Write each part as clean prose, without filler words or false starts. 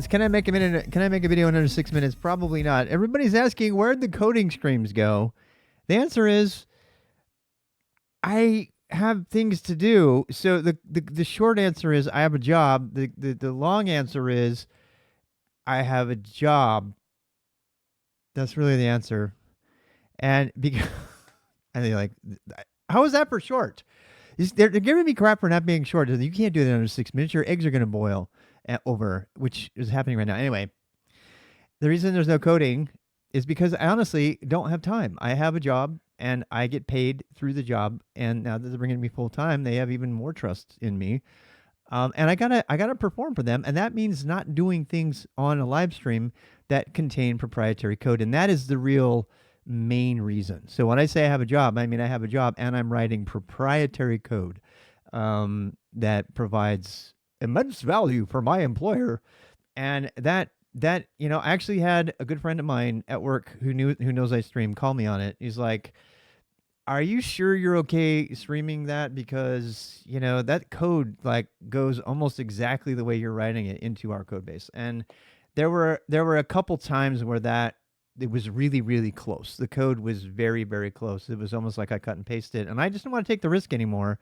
Can I make a minute? Can I make a video in under 6 minutes? Probably not. Everybody's asking where'd the coding streams go. The answer is I have things to do. So the short answer is I have a job. The long answer is I have a job. That's really the answer. And because and they're like, how is that for short? They're giving me crap for not being short. You can't do that under 6 minutes. Your eggs are going to boil over, which is happening right now. Anyway, the reason there's no coding is because I honestly don't have time. I have a job and I get paid through the job. And now that they're bringing me full time, they have even more trust in me. And I gotta perform for them, and that means not doing things on a live stream that contain proprietary code, and that is the real main reason. So when I say I have a job, I mean I have a job, and I'm writing proprietary code that provides immense value for my employer, and that I actually had a good friend of mine at work who knows I stream call me on it. He's like, are you sure you're okay streaming that? Because, that code like goes almost exactly the way you're writing it into our code base. And there were a couple times where that it was really, really close. The code was very, very close. It was almost like I cut and pasted, and I just don't want to take the risk anymore.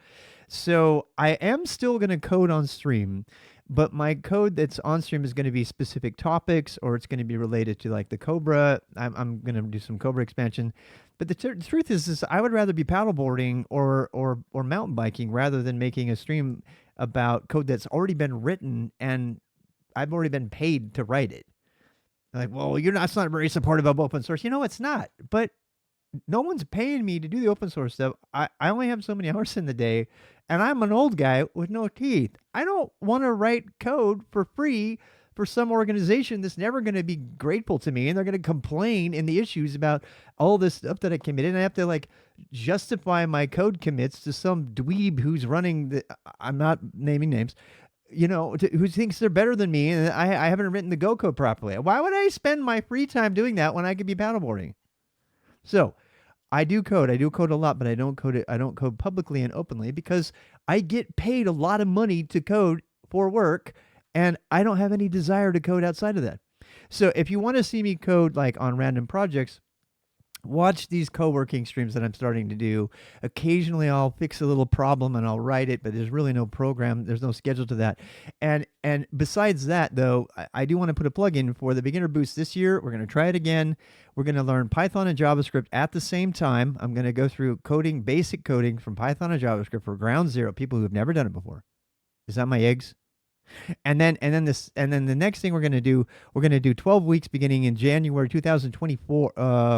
So I am still going to code on stream, but my code that's on stream is going to be specific topics, or it's going to be related to like the Cobra. I'm going to do some Cobra expansion. But the truth is I would rather be paddleboarding or mountain biking rather than making a stream about code that's already been written and I've already been paid to write it. Like, well, that's not very supportive of open source. It's not. But no one's paying me to do the open source stuff. I only have so many hours in the day, and I'm an old guy with no teeth. I don't want to write code for free for some organization that's never going to be grateful to me, and they're going to complain in the issues about all this stuff that I committed. And I have to like justify my code commits to some dweeb who's running the. I'm not naming names. Who thinks they're better than me, and I haven't written the Go code properly. Why would I spend my free time doing that when I could be paddleboarding? So I do code. I do code a lot, but I don't code it. I don't code publicly and openly because I get paid a lot of money to code for work, and I don't have any desire to code outside of that. So if you want to see me code like on random projects, watch these co-working streams that I'm starting to do. Occasionally I'll fix a little problem and I'll write it, but there's really no program. There's no schedule to that. And besides that, though, I do want to put a plug in for the Beginner Boost this year. We're going to try it again. We're going to learn Python and JavaScript at the same time. I'm going to go through coding, basic coding from Python and JavaScript for ground zero, people who have never done it before. Is that my eggs? And then the next thing we're going to do 12 weeks beginning in January 2024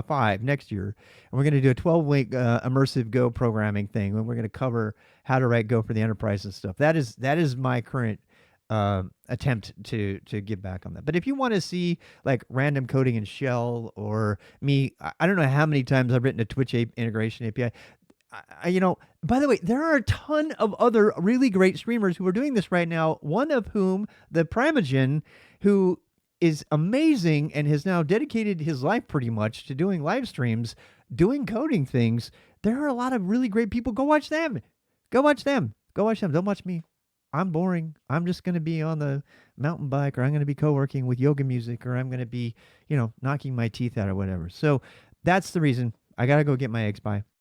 5 next year. And we're going to do a 12-week immersive Go programming thing, and we're going to cover how to write Go for the enterprise and stuff. That is my current attempt to give back on that. But if you want to see like random coding in Shell or me, I don't know how many times I've written a Twitch integration API. By the way, there are a ton of other really great streamers who are doing this right now. One of whom, the Primogen, who is amazing and has now dedicated his life pretty much to doing live streams, doing coding things. There are a lot of really great people. Go watch them. Go watch them. Go watch them. Don't watch me. I'm boring. I'm just going to be on the mountain bike, or I'm going to be co-working with yoga music, or I'm going to be, knocking my teeth out or whatever. So that's the reason. I got to go get my eggs. Bye.